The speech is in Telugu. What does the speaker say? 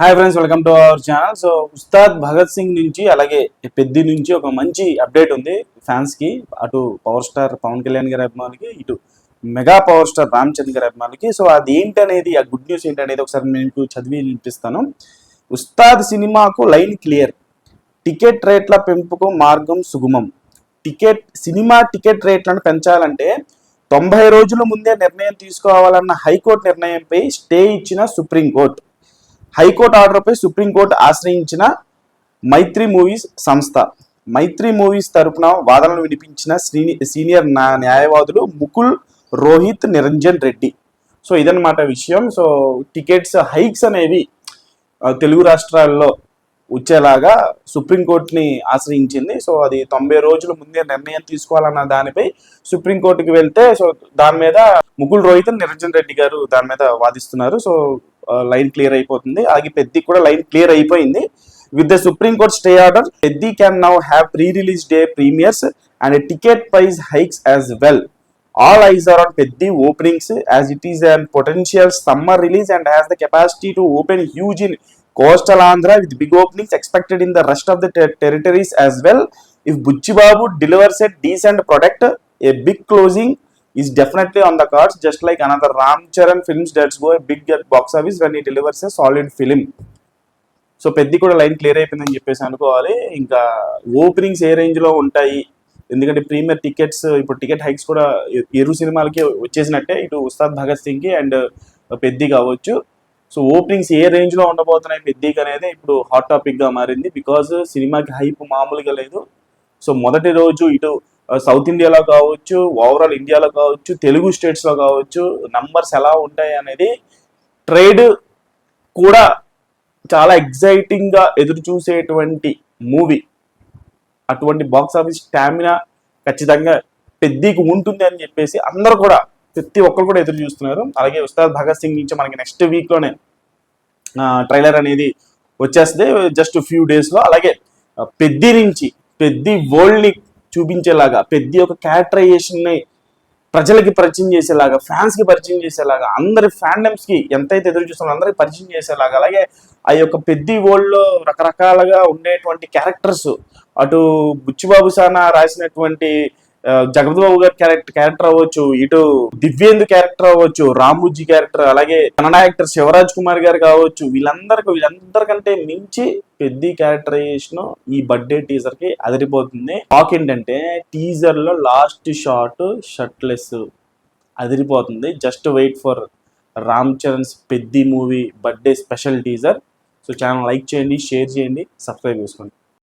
Hi friends, welcome to our channel. So Ustad Bhagat Singh నుంచి అలాగే పెద్ది నుంచి ఒక మంచి అప్డేట్ ఉంది ఫ్యాన్స్ కి. అటు పవర్ స్టార్ పవన్ కళ్యాణ్ గారి అభిమానులకి, ఇటు mega power star Ram Charan గారి అభిమానులకి. సో అది ఏంటనేది, ఆ గుడ్ న్యూస్ ఏంటనేది ఒకసారి మీకు చదివి వినిపిస్తాను. ఉస్తాద్ సినిమాకు లైన్ క్లియర్, టికెట్ రేట్ల పెంపుకు మార్గం సుగమం. సినిమా టికెట్ రేట్లను పెంచాలంటే 90 రోజుల ముందే నిర్ణయం తీసుకోవాలన్న హైకోర్టు నిర్ణయంపై స్టే ఇచ్చిన సుప్రీంకోర్టు. హైకోర్టు ఆర్డర్పై సుప్రీంకోర్టు ఆశ్రయించిన మైత్రి మూవీస్ సంస్థ. మైత్రి మూవీస్ తరపున వాదనలు వినిపించిన సీనియర్ న్యాయవాదులు ముకుల్ రోహిత్ నిరంజన్ రెడ్డి. సో ఇదన్నమాట విషయం. సో టికెట్స్ హైక్స్ అనేవి తెలుగు రాష్ట్రాల్లో వచ్చేలాగా సుప్రీంకోర్టుని ఆశ్రయించింది. సో అది 90 రోజుల ముందే నిర్ణయం తీసుకోవాలన్న దానిపై సుప్రీంకోర్టుకి వెళ్తే, సో దాని మీద ముకుల్ రోహిత్ నిరంజన్ రెడ్డి గారు దాని మీద వాదిస్తున్నారు. సో లైన్ క్లియర్ అయిపోతుంది. అలాగే పెద్ది కూడా లైన్ క్లియర్ అయిపోయింది. With the supreme court stay order, Peddi can now have pre release day premieres and ticket price hikes as well. All eyes are on Peddi openings as it is a potential summer release and has the capacity to open huge in coastal Andhra with big openings expected in the rest of the territories as well. If Bucci Babu delivers a decent product, a big closing is definitely on the cards, just like another Ram Charan films that go a big at box office when he delivers a solid film. So Peddi కూడా లైన్ క్లియర్ అయిపోయిందని చెప్పేసి అనుకోవాలి. ఇంకా ఓపెనింగ్స్ ఏ రేంజ్లో ఉంటాయి, ఎందుకంటే ప్రీమియర్ టికెట్స్ ఇప్పుడు టికెట్ హైక్స్ కూడా ఇరు సినిమాలకి వచ్చేసినట్టే, ఇటు ఉస్తాద్ భగత్ సింగ్కి అండ్ పెద్ది కావచ్చు. సో ఓపెనింగ్స్ ఏ రేంజ్లో ఉండబోతున్నాయి పెద్దికి అనేది ఇప్పుడు హాట్ టాపిక్గా మారింది. బికాజ్ సినిమాకి హైప్ మామూలుగా లేదు. సో మొదటి రోజు ఇటు సౌత్ ఇండియాలో కావచ్చు, ఓవరాల్ ఇండియాలో కావచ్చు, తెలుగు స్టేట్స్లో కావచ్చు నంబర్స్ ఎలా ఉంటాయి అనేది ట్రేడ్ కూడా చాలా ఎగ్జైటింగ్గా ఎదురు చూసేటువంటి మూవీ. అటువంటి బాక్స్ ఆఫీస్ స్టామినా ఖచ్చితంగా పెద్దికి ఉంటుంది అని చెప్పేసి అందరూ కూడా, ప్రతి ఒక్కరు కూడా ఎదురు చూస్తున్నారు. అలాగే ఉస్తాద్ భగత్ సింగ్ నుంచి మనకి నెక్స్ట్ వీక్లోనే ట్రైలర్ అనేది వచ్చేస్తుంది, జస్ట్ ఫ్యూ డేస్లో. అలాగే పెద్ది నుంచి పెద్ది వరల్డ్ని చూపించేలాగా, పెద్ది ఒక క్యారెక్టరైజేషన్ని ప్రజలకి పరిచయం చేసేలాగా, ఫ్యాన్స్కి పరిచయం చేసేలాగా, అందరి ఫ్యాండమ్స్కి ఎంతైతే ఎదురు చూస్తున్నారో అందరికి పరిచయం చేసేలాగా, అలాగే ఆ యొక్క పెద్ది వరల్డ్లో రకరకాలుగా ఉండేటువంటి క్యారెక్టర్స్, అటు బుచ్చిబాబు సానా రాసినటువంటి జగపతి బాబు గారి క్యారెక్టర్ అవ్వచ్చు, ఇటు దివ్యేందు క్యారెక్టర్ అవ్వచ్చు, రామూజీ క్యారెక్టర్, అలాగే కన్నడ యాక్టర్ శివరాజ్ కుమార్ గారు కావచ్చు, వీళ్ళందరికంటే మించి పెద్ది క్యారెక్టరైజేషన్ ఈ బర్త్డే టీజర్ కి అదిరిపోతుంది. టాక్ ఏంటంటే టీజర్ లో లాస్ట్ షాట్ షర్ట్లెస్ అదిరిపోతుంది. Just wait for Ram Charan's Peddi movie birthday special teaser. So channel like చేయండి, షేర్ చేయండి, సబ్స్క్రైబ్ చేసుకోండి.